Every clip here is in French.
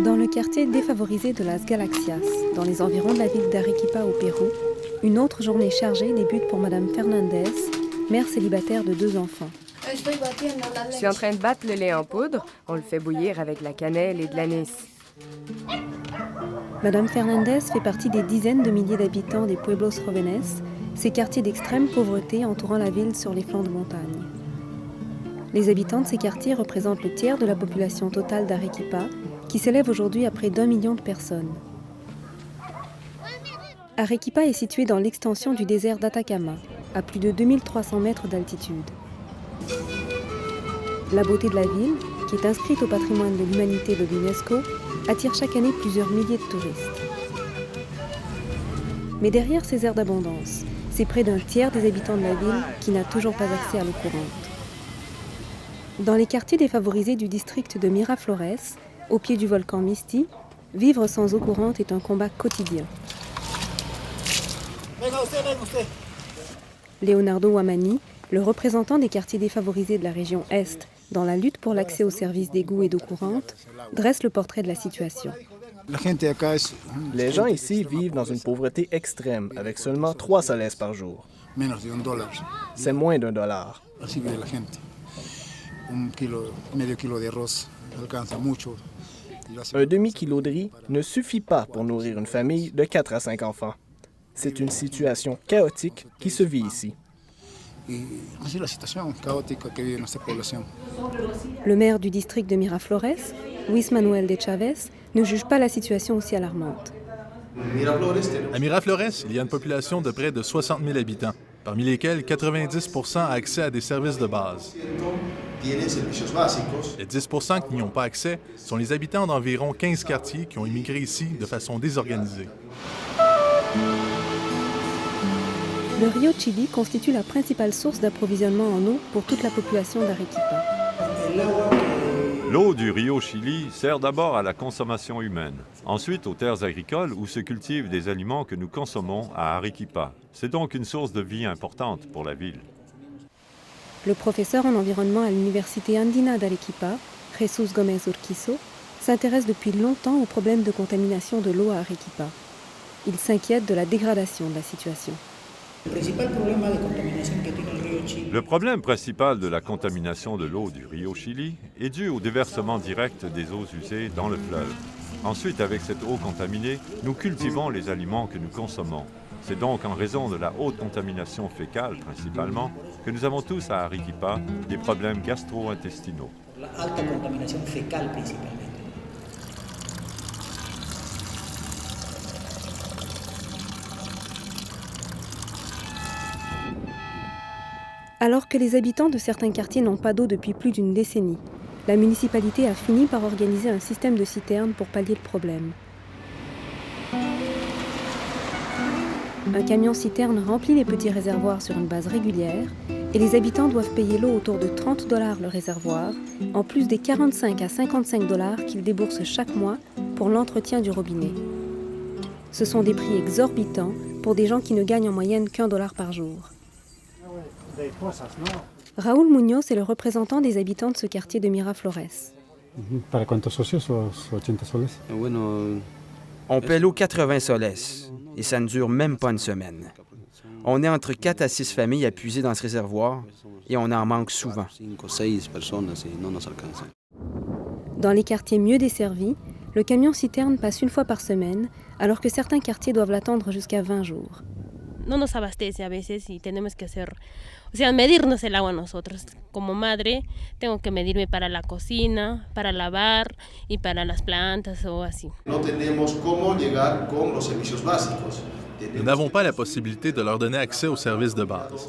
Dans le quartier défavorisé de Las Galaxias, dans les environs de la ville d'Arequipa au Pérou, une autre journée chargée débute pour Madame Fernandez, mère célibataire de 2 enfants. Je suis en train de battre le lait en poudre. On le fait bouillir avec la cannelle et de l'anis. Madame Fernandez fait partie des dizaines de milliers d'habitants des Pueblos Jóvenes, ces quartiers d'extrême pauvreté entourant la ville sur les flancs de montagne. Les habitants de ces quartiers représentent le tiers de la population totale d'Arequipa, qui s'élève aujourd'hui à près d'1 million de personnes. Arequipa est située dans l'extension du désert d'Atacama, à plus de 2300 mètres d'altitude. La beauté de la ville, qui est inscrite au patrimoine de l'humanité de l'UNESCO, attire chaque année plusieurs milliers de touristes. Mais derrière ces aires d'abondance, c'est près d'un tiers des habitants de la ville qui n'a toujours pas accès à l'eau courante. Dans les quartiers défavorisés du district de Miraflores, au pied du volcan Misti, vivre sans eau courante est un combat quotidien. Leonardo Wamani, le représentant des quartiers défavorisés de la région Est dans la lutte pour l'accès aux services d'eau et d'eau courante, dresse le portrait de la situation. Les gens ici vivent dans une pauvreté extrême avec seulement 3 soles par jour. C'est moins d'$1. Un demi-kilo de riz ne suffit pas pour nourrir une famille de 4 à 5 enfants. C'est une situation chaotique qui se vit ici. Le maire du district de Miraflores, Luis Manuel de Chavez, ne juge pas la situation aussi alarmante. À Miraflores, il y a une population de près de 60 000 habitants, parmi lesquels 90 % a accès à des services de base. Les 10 % qui n'y ont pas accès sont les habitants d'environ 15 quartiers qui ont immigré ici de façon désorganisée. Le Rio Chili constitue la principale source d'approvisionnement en eau pour toute la population d'Arequipa. L'eau du Rio Chili sert d'abord à la consommation humaine, ensuite aux terres agricoles où se cultivent des aliments que nous consommons à Arequipa. C'est donc une source de vie importante pour la ville. Le professeur en environnement à l'université andina d'Arequipa, Jesús Gómez Urquizo, s'intéresse depuis longtemps aux problèmes de contamination de l'eau à Arequipa. Il s'inquiète de la dégradation de la situation. Le problème principal de la contamination de l'eau du Rio Chili est dû au déversement direct des eaux usées dans le fleuve. Ensuite, avec cette eau contaminée, nous cultivons les aliments que nous consommons. C'est donc en raison de la haute contamination fécale, principalement, que nous avons tous à Arequipa des problèmes gastro-intestinaux. Alors que les habitants de certains quartiers n'ont pas d'eau depuis plus d'une décennie, la municipalité a fini par organiser un système de citernes pour pallier le problème. Un camion-citerne remplit les petits réservoirs sur une base régulière et les habitants doivent payer l'eau autour de $30 le réservoir, en plus des 45 à 55 $ qu'ils déboursent chaque mois pour l'entretien du robinet. Ce sont des prix exorbitants pour des gens qui ne gagnent en moyenne $1 par jour. Raúl Muñoz est le représentant des habitants de ce quartier de Miraflores. ¿Para cuántos socios? 80 soles. On paie l'eau 80 soles et ça ne dure même pas une semaine. On est entre 4 à 6 familles à puiser dans ce réservoir et on en manque souvent. Dans les quartiers mieux desservis, le camion-citerne passe une fois par semaine, alors que certains quartiers doivent l'attendre jusqu'à 20 jours. No nos abastece a veces y tenemos que hacer, medirnos el agua nosotros. Como madre, tengo que medirme para la cocina, para lavar y para las plantas o así. No tenemos cómo llegar con los servicios básicos. Nous n'avons pas la possibilité de leur donner accès aux services de base.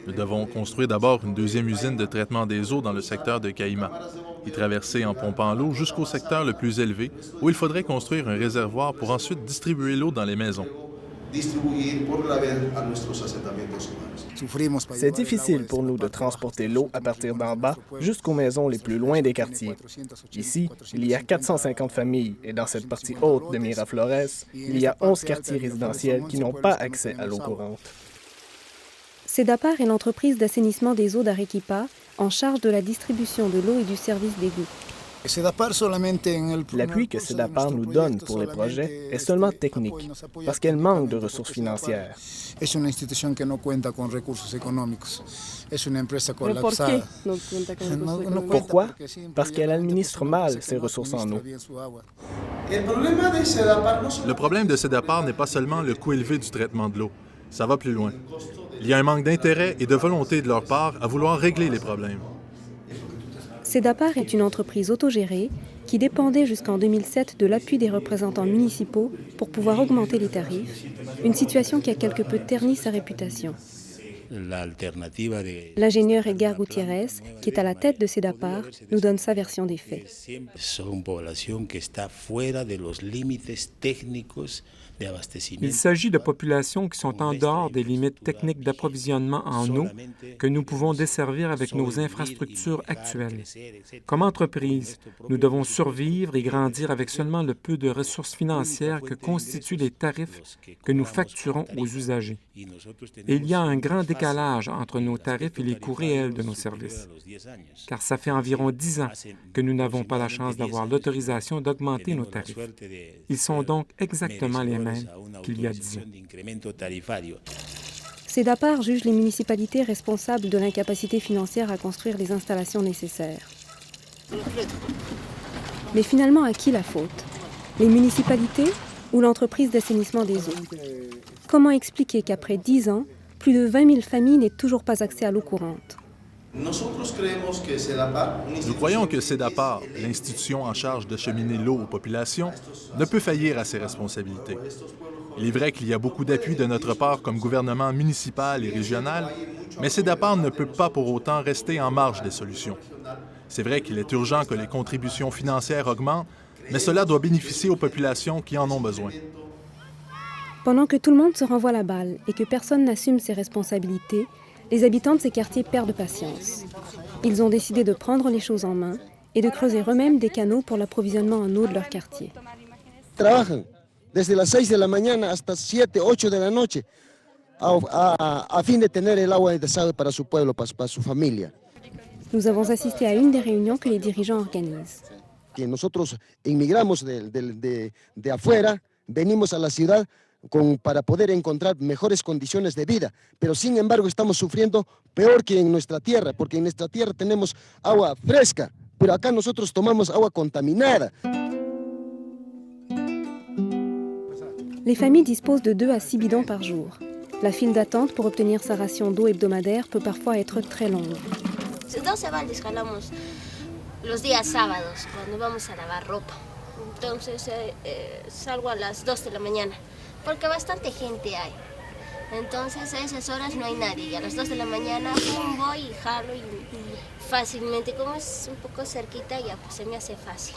Nous devons construire d'abord une deuxième usine de traitement des eaux dans le secteur de Caïma et traverser en pompant l'eau jusqu'au secteur le plus élevé où il faudrait construire un réservoir pour ensuite distribuer l'eau dans les maisons. C'est difficile pour nous de transporter l'eau à partir d'en bas jusqu'aux maisons les plus loin des quartiers. Ici, il y a 450 familles et dans cette partie haute de Miraflores, il y a 11 quartiers résidentiels qui n'ont pas accès à l'eau courante. Sedapar est l'entreprise d'assainissement des eaux d'Arequipa en charge de la distribution de l'eau et du service d'égout. L'appui que Sedapar nous donne pour les projets est seulement technique, parce qu'elle manque de ressources financières. Pourquoi? Parce qu'elle administre mal ses ressources en eau. Le problème de Sedapar n'est pas seulement le coût élevé du traitement de l'eau. Ça va plus loin. Il y a un manque d'intérêt et de volonté de leur part à vouloir régler les problèmes. Sedapar est une entreprise autogérée qui dépendait jusqu'en 2007 de l'appui des représentants municipaux pour pouvoir augmenter les tarifs, une situation qui a quelque peu terni sa réputation. L'ingénieur Edgar Gutiérrez, qui est à la tête de Sedapar, nous donne sa version des faits. Il s'agit de populations qui sont en dehors des limites techniques d'approvisionnement en eau que nous pouvons desservir avec nos infrastructures actuelles. Comme entreprise, nous devons survivre et grandir avec seulement le peu de ressources financières que constituent les tarifs que nous facturons aux usagers. Et il y a un grand décalage entre nos tarifs et les coûts réels de nos services. Car ça fait environ 10 ans que nous n'avons pas la chance d'avoir l'autorisation d'augmenter nos tarifs. Ils sont donc exactement les mêmes qu'il y a 10 ans. Sedapar juge les municipalités responsables de l'incapacité financière à construire les installations nécessaires. Mais finalement, à qui la faute? Les municipalités ou l'entreprise d'assainissement des eaux? Comment expliquer qu'après 10 ans, plus de 20 000 familles n'aient toujours pas accès à l'eau courante? Nous croyons que Sedapar, l'institution en charge d'acheminer l'eau aux populations, ne peut faillir à ses responsabilités. Il est vrai qu'il y a beaucoup d'appui de notre part comme gouvernement municipal et régional, mais Sedapar ne peut pas pour autant rester en marge des solutions. C'est vrai qu'il est urgent que les contributions financières augmentent, mais cela doit bénéficier aux populations qui en ont besoin. Pendant que tout le monde se renvoie la balle et que personne n'assume ses responsabilités, les habitants de ces quartiers perdent patience. Ils ont décidé de prendre les choses en main et de creuser eux-mêmes des canaux pour l'approvisionnement en eau de leur quartier. Trabajan desde las 6 de la mañana hasta 7, 8 de la noche a fin de tener el agua necesaria para su pueblo, para su familia. Nous avons assisté à une des réunions que les dirigeants organisent. Nosotros inmigramos de afuera, venimos a la ciudad para poder encontrar mejores condiciones de vida, pero sin embargo estamos sufriendo peor que en nuestra tierra, porque en nuestra tierra tenemos agua fresca, pero acá nosotros tomamos agua contaminada. Les familles disposent de 2 à 6 bidons par jour. La file d'attente pour obtenir sa ration d'eau hebdomadaire peut parfois être très longue. Dos baldes jalamos los días sábados cuando vamos a lavar ropa. Entonces salgo a las 2 de la mañana porque bastante gente hay. Entonces a esas horas no hay nadie y a las 2 de la mañana voy y jalo y fácilmente, como es un poco cerquita, ya pues se me hace fácil.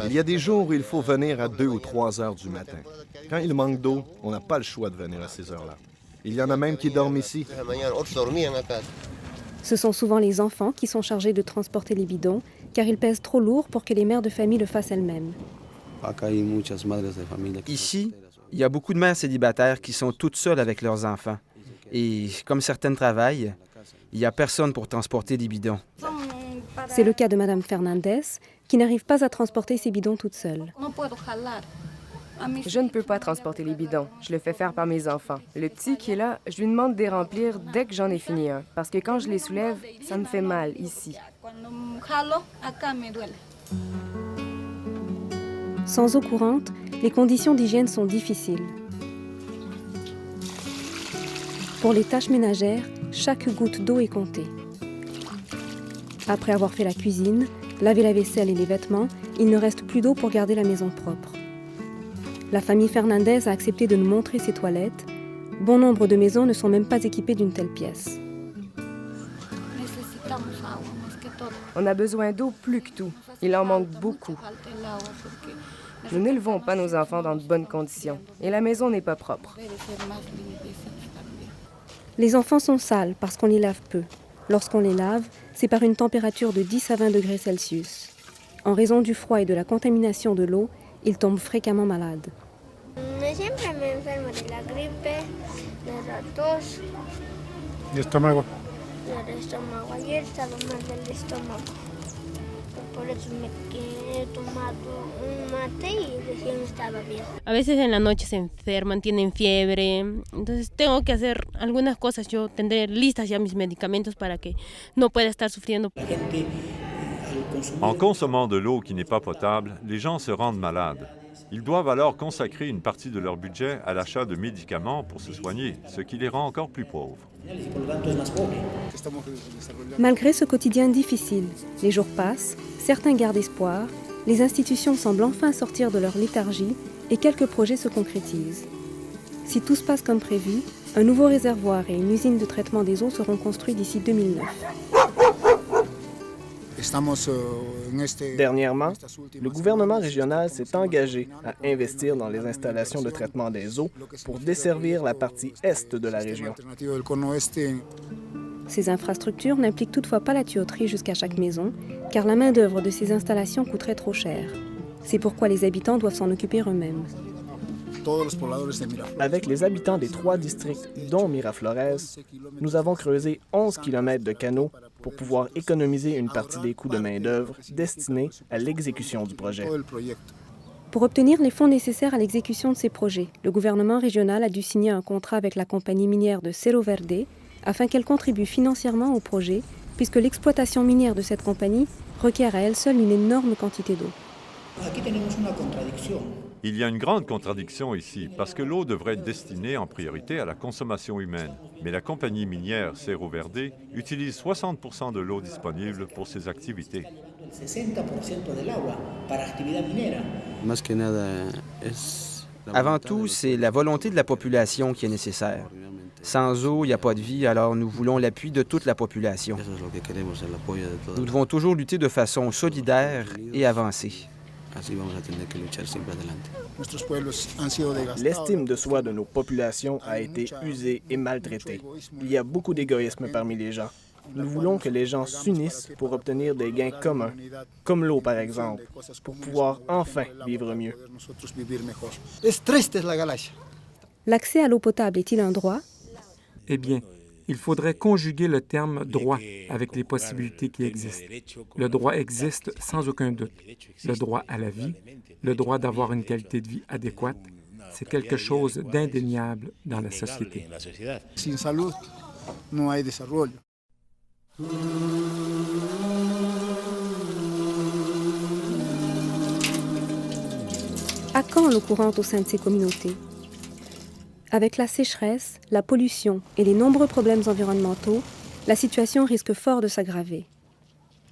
Il y a des jours où il faut venir à 2 ou 3 heures du matin. Quand il manque d'eau, on n'a pas le choix de venir à ces heures-là. Il y en a même qui dorment ici. Ce sont souvent les enfants qui sont chargés de transporter les bidons, car ils pèsent trop lourd pour que les mères de famille le fassent elles-mêmes. Ici, il y a beaucoup de mères célibataires qui sont toutes seules avec leurs enfants. Et comme certaines travaillent, il n'y a personne pour transporter les bidons. C'est le cas de Mme Fernandez, qui n'arrive pas à transporter ses bidons toute seule. Je ne peux pas transporter les bidons. Je le fais faire par mes enfants. Le petit qui est là, je lui demande de les remplir dès que j'en ai fini un. Parce que quand je les soulève, ça me fait mal ici. Sans eau courante, les conditions d'hygiène sont difficiles. Pour les tâches ménagères, chaque goutte d'eau est comptée. Après avoir fait la cuisine, lavé la vaisselle et les vêtements, il ne reste plus d'eau pour garder la maison propre. La famille Fernandez a accepté de nous montrer ses toilettes. Bon nombre de maisons ne sont même pas équipées d'une telle pièce. On a besoin d'eau plus que tout. Il en manque beaucoup. Nous n'élevons pas nos enfants dans de bonnes conditions et la maison n'est pas propre. Les enfants sont sales parce qu'on les lave peu. Lorsqu'on les lave, c'est par une température de 10 à 20 degrés Celsius. En raison du froid et de la contamination de l'eau, ils tombent fréquemment malades. la tos. ¿Y estómago? Y el estómago. Ayer estaba mal del estómago. Por eso me he tomado un mate y recién estaba bien. A veces en la noche se enferman, tienen fiebre, entonces tengo que hacer algunas cosas. Yo tendré listas ya mis medicamentos para que no pueda estar sufriendo. En consommant de l'eau qui n'est pas potable, les gens se rendent malades. Ils doivent alors consacrer une partie de leur budget à l'achat de médicaments pour se soigner, ce qui les rend encore plus pauvres. Malgré ce quotidien difficile, les jours passent, certains gardent espoir, les institutions semblent enfin sortir de leur léthargie et quelques projets se concrétisent. Si tout se passe comme prévu, un nouveau réservoir et une usine de traitement des eaux seront construits d'ici 2009. Dernièrement, le gouvernement régional s'est engagé à investir dans les installations de traitement des eaux pour desservir la partie est de la région. Ces infrastructures n'impliquent toutefois pas la tuyauterie jusqu'à chaque maison, car la main-d'œuvre de ces installations coûterait trop cher. C'est pourquoi les habitants doivent s'en occuper eux-mêmes. Avec les habitants des 3 districts, dont Miraflores, nous avons creusé 11 km de canaux pour pouvoir économiser une partie des coûts de main-d'œuvre destinés à l'exécution du projet. Pour obtenir les fonds nécessaires à l'exécution de ces projets, le gouvernement régional a dû signer un contrat avec la compagnie minière de Cerro Verde afin qu'elle contribue financièrement au projet, puisque l'exploitation minière de cette compagnie requiert à elle seule une énorme quantité d'eau. Il y a une grande contradiction ici, parce que l'eau devrait être destinée en priorité à la consommation humaine. Mais la compagnie minière Cerro Verde utilise 60% de l'eau disponible pour ses activités. Avant tout, c'est la volonté de la population qui est nécessaire. Sans eau, il n'y a pas de vie, alors nous voulons l'appui de toute la population. Nous devons toujours lutter de façon solidaire et avancer. L'estime de soi de nos populations a été usée et maltraitée. Il y a beaucoup d'égoïsme parmi les gens. Nous voulons que les gens s'unissent pour obtenir des gains communs, comme l'eau par exemple, pour pouvoir enfin vivre mieux. L'accès à l'eau potable est-il un droit? Eh bien, il faudrait conjuguer le terme « droit » avec les possibilités qui existent. Le droit existe sans aucun doute. Le droit à la vie, le droit d'avoir une qualité de vie adéquate, c'est quelque chose d'indéniable dans la société. Sin salud, no hay desarrollo. À quand l'eau courante au sein de ces communautés? Avec la sécheresse, la pollution et les nombreux problèmes environnementaux, la situation risque fort de s'aggraver.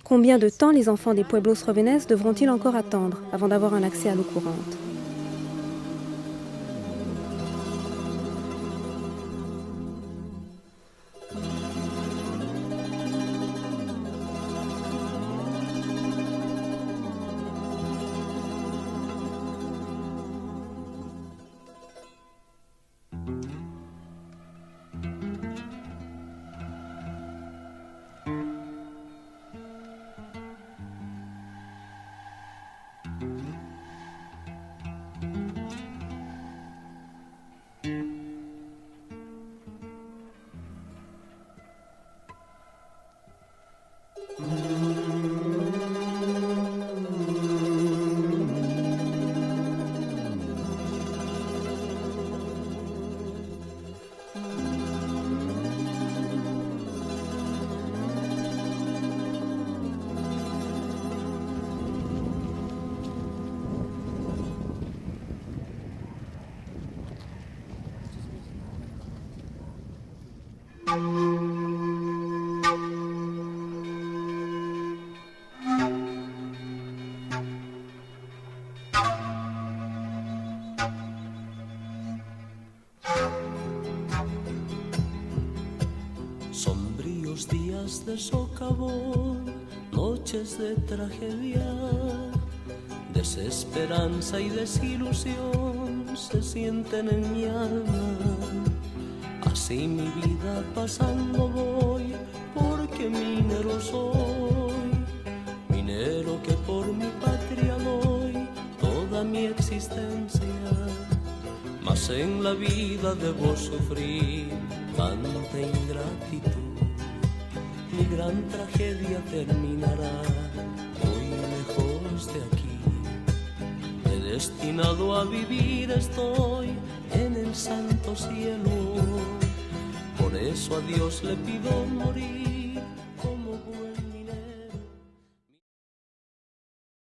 Combien de temps les enfants des pueblos jóvenes devront-ils encore attendre avant d'avoir un accès à l'eau courante? Sombríos días de socavón, noches de tragedia, desesperanza y desilusión se sienten en mi alma. Así mi vida pasando voy, porque minero soy, minero que por mi patria doy toda mi existencia. mas en la vida debo sufrir tanta ingratitud. Mi gran tragedia terminará hoy lejos de aquí. Predestinado a vivir estoy en el santo cielo. Por eso a Dios le pido morir.